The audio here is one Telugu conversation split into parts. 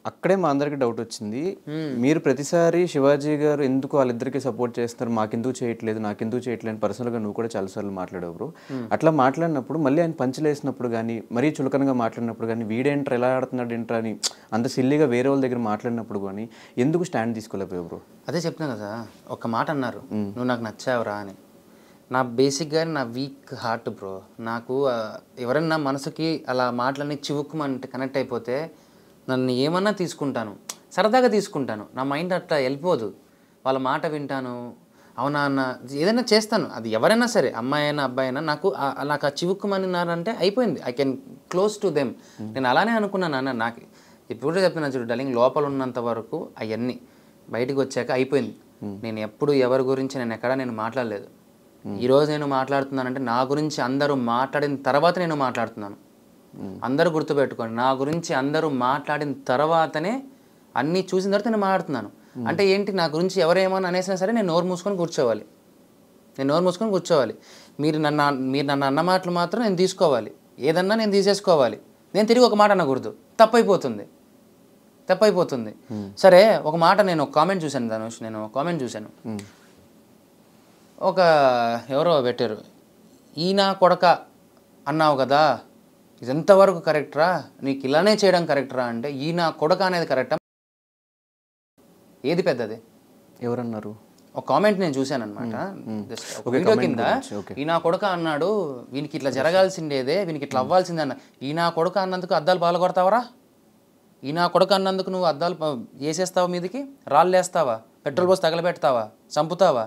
అక్కడే మా అందరికి డౌట్ వచ్చింది. మీరు ప్రతిసారి శివాజీ గారు ఎందుకు వాళ్ళిద్దరికి సపోర్ట్ చేస్తున్నారు, మాకెందుకు చేయట్లేదు, నాకెందుకు చేయట్లేదు పర్సనల్గా నువ్వు కూడా చాలాసార్లు మాట్లాడావు బ్రో. అట్లా మాట్లాడినప్పుడు మళ్ళీ ఆయన పంచలేసినప్పుడు కానీ, మరీ చులకనగా మాట్లాడినప్పుడు కానీ, వీడేంట్రా ఎలా ఆడుతున్నాడు ఏంట్రా అని అంత సిల్లీగా వేరే వాళ్ళ దగ్గర మాట్లాడినప్పుడు కానీ ఎందుకు స్టాండ్ తీసుకోలేకపోయావు బ్రో? అదే చెప్తున్నా కదా, ఒక మాట అన్నారు, నువ్వు నాకు నచ్చావురా అని. నా బేసిక్గా నా వీక్ హార్ట్ బ్రో. నాకు ఎవరైనా మనసుకి అలా మాటలన్నీ చివుక్కుమంటే కనెక్ట్ అయిపోతే నన్ను ఏమన్నా తీసుకుంటాను, సరదాగా తీసుకుంటాను. నా మైండ్ అట్లా వెళ్ళిపోదు. వాళ్ళ మాట వింటాను, అవునా అన్న ఏదైనా చేస్తాను. అది ఎవరైనా సరే, అమ్మాయి అయినా అబ్బాయి అయినా, నాకు ఆ చివుక్కుమన్నారంటే అయిపోయింది. I can close to them. నేను అలానే అనుకున్నాను అన్న. నాకు ఇప్పుడు చెప్తున్నా చూడు డార్లింగ్, లోపల ఉన్నంత వరకు అవన్నీ బయటకు వచ్చాక అయిపోయింది. నేను ఎప్పుడు ఎవరి గురించి నేను మాట్లాడలేదు. ఈరోజు నేను మాట్లాడుతున్నానంటే నా గురించి అందరూ మాట్లాడిన తర్వాత నేను మాట్లాడుతున్నాను. అందరూ గుర్తుపెట్టుకోండి, నా గురించి అందరూ మాట్లాడిన తర్వాతనే, అన్నీ చూసిన తర్వాత నేను మాట్లాడుతున్నాను. అంటే ఏంటి, నా గురించి ఎవరేమని అనేసినా సరే నేను నోరు మూసుకొని కూర్చోవాలి. మీరు నన్ను అన్న మాటలు మాత్రం నేను తీసుకోవాలి. ఏదన్నా నేను తీసేసుకోవాలి. నేను తిరిగి ఒక మాట అనకూడదు. తప్పైపోతుంది. సరే, ఒక మాట నేను ఒక కామెంట్ చూశాను ధనుష్. ఒక ఎవరో పెట్టారు, ఈయన కొడక అన్నావు కదా, ఇది ఎంతవరకు కరెక్టరా, నీకు ఇలానే చేయడం కరెక్టరా అంటే, ఈయన కొడక అనేది కరెక్టా, ఏది పెద్దది? ఎవరన్నారు? ఒక కామెంట్ నేను చూశాను అనమాట. వీడియో కింద ఈయన కొడక అన్నాడు, వీనికి ఇట్లా జరగాల్సిందేదే, వీనికి ఇట్లా అవ్వాల్సిందే అన్న. ఈయన కొడక అన్నందుకు అద్దాలు పాల్గొడతావరా? ఈయన కొడక అన్నందుకు నువ్వు అద్దాలు వేసేస్తావా, మీదికి రాళ్ళు వేస్తావా, పెట్రోల్ పోసి తగలబెడతావా, చంపుతావా?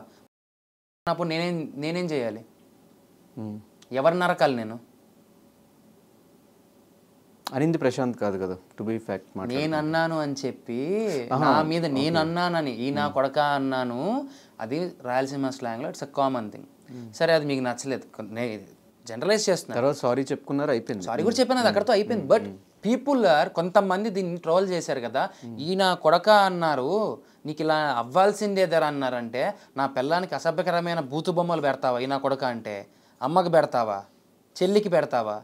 అప్పుడు నేనేం చేయాలి? ఎవరి నరకాలి? నేను అనింది ప్రశాంత్ కాదు కదా, టు బి ఫ్యాక్ట్. నేను అన్నాను అని చెప్పి నా మీద నేను అన్నానని, ఈ నా కొడక అన్నాను, అది రాయలసీమ స్లాంగ్లో ఇట్స్ అ కామన్ థింగ్. సరే, అది మీకు నచ్చలేదు, జనరలైజ్ చేస్తున్నారు. తర్వాత సారీ చెప్పుకున్నారు, అయిపోయింది. సారీ కూడా చెప్పాను, అది అక్కడితో అయిపోయింది. బట్ పీపుల్ కొంతమంది దీన్ని ట్రోల్ చేశారు కదా, ఈయన కొడక అన్నారు, నీకు ఇలా అవ్వాల్సిందేదరా అన్నారంటే, నా పిల్లానికి అసభ్యకరమైన బూతు బొమ్మలు పెడతావా? ఈయన కొడక అంటే అమ్మకి పెడతావా, చెల్లికి పెడతావా?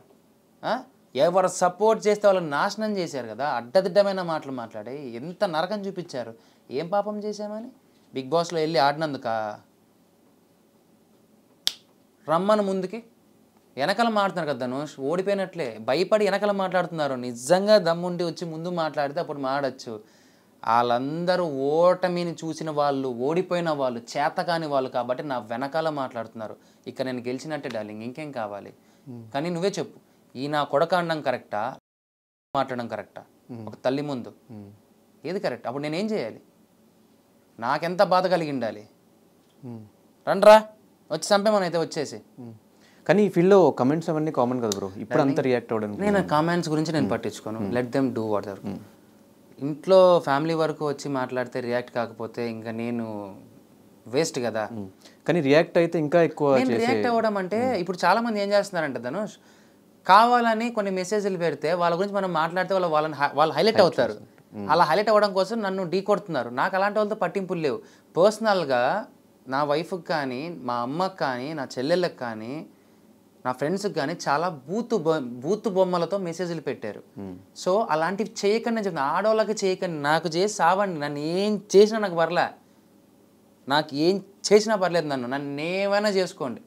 ఎవరు సపోర్ట్ చేస్తే వాళ్ళని నాశనం చేశారు కదా, అడ్డదిడ్డమైన మాటలు మాట్లాడి ఎంత నరకం చూపించారు. ఏం పాపం చేశామని బిగ్ బాస్లో వెళ్ళి ఆడినందుక? రమ్మను ముందుకి. వెనకల మాట్లాడుతున్నారు కదా ధనుష్, ఓడిపోయినట్లే భయపడి వెనకల మాట్లాడుతున్నారు. నిజంగా దమ్ముండి వచ్చి ముందు మాట్లాడితే అప్పుడు మాడచ్చు. వాళ్ళందరూ ఓటమిని చూసిన వాళ్ళు, ఓడిపోయిన వాళ్ళు, చేతకాని వాళ్ళు కాబట్టి నా వెనకాల మాట్లాడుతున్నారు. ఇక నేను గెలిచినట్టే డార్లింగ్, ఇంకేం కావాలి? కానీ నువ్వే చెప్పు, ఈ నా కొడక అనడం కరెక్టా, మాట్లాడడం కరెక్టా? ఒక తల్లి ముందు ఏది కరెక్ట్? అప్పుడు నేనేం చేయాలి? నాకెంత బాధ కలిగి ఉండాలి? రండ్రా వచ్చి చంపేమనైతే వచ్చేసి. కానీ ఈ ఫీల్డ్లో కమెంట్స్ అవన్నీ కామన్ కదా బ్రో, ఇప్పుడు అంతా రియాక్ట్ అవ్వడానికి. నేను కామెంట్స్ గురించి నేను పట్టించుకోను. Let them do what ever. ఇంట్లో ఫ్యామిలీ వరకు వచ్చి మాట్లాడితే రియాక్ట్ కాకపోతే ఇంకా నేను వేస్ట్ కదా. కానీ రియాక్ట్ అయితే ఇంకా ఎక్కువ. రియాక్ట్ అవ్వడం అంటే ఇప్పుడు చాలా మంది ఏం చేస్తున్నారంటే ధనుష్, కావాలని కొన్ని మెసేజ్లు పెడితే వాళ్ళ గురించి మనం మాట్లాడితే వాళ్ళు హైలైట్ అవుతారు. అలా హైలైట్ అవ్వడం కోసం నన్ను ఢీ కొడుతున్నారు. నాకు అలాంటి వాళ్ళతో పట్టింపులు లేవు. పర్సనల్గా నా వైఫ్కి కానీ, మా అమ్మకి కానీ, నా చెల్లెళ్ళకి కానీ, నా ఫ్రెండ్స్కి కానీ చాలా బూతు బొమ్మలతో మెసేజ్లు పెట్టారు. సో అలాంటివి చేయకండి అని చెప్తున్నా. ఆడవాళ్ళకి చేయకండి, నాకు చేసి సావండి, నన్ను ఏం చేసినా నాకు పర్లే, నాకు ఏం చేసినా పర్లేదు, నన్ను ఏమైనా చేసుకోండి,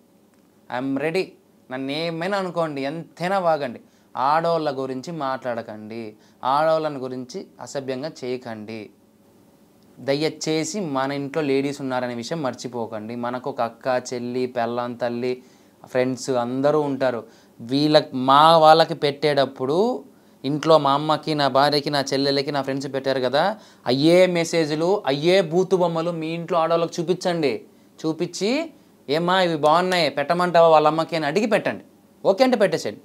ఐఎమ్ రెడీ, నన్ను ఏమైనా అనుకోండి, ఎంతైనా వాగండి. ఆడవాళ్ళ గురించి మాట్లాడకండి, ఆడవాళ్ళని గురించి అసభ్యంగా చేయకండి. దయచేసి మన ఇంట్లో లేడీస్ ఉన్నారనే విషయం మర్చిపోకండి. మనకు ఒక అక్క, చెల్లి, పెళ్ళాం, తల్లి, ఫ్రెండ్స్ అందరూ ఉంటారు. మా వాళ్ళకి పెట్టేటప్పుడు ఇంట్లో మా అమ్మకి, నా భార్యకి, నా చెల్లెలకి, నా ఫ్రెండ్స్ పెట్టారు కదా, అయ్యే మెసేజ్లు, అయ్యే బూతు బొమ్మలు మీ ఇంట్లో ఆడవాళ్ళకి చూపించండి. చూపించి ఏమ్మా ఇవి బాగున్నాయి పెట్టమంటావా వాళ్ళ అమ్మకి అని అడిగి పెట్టండి. ఓకే అంటే పెట్టేసేయండి.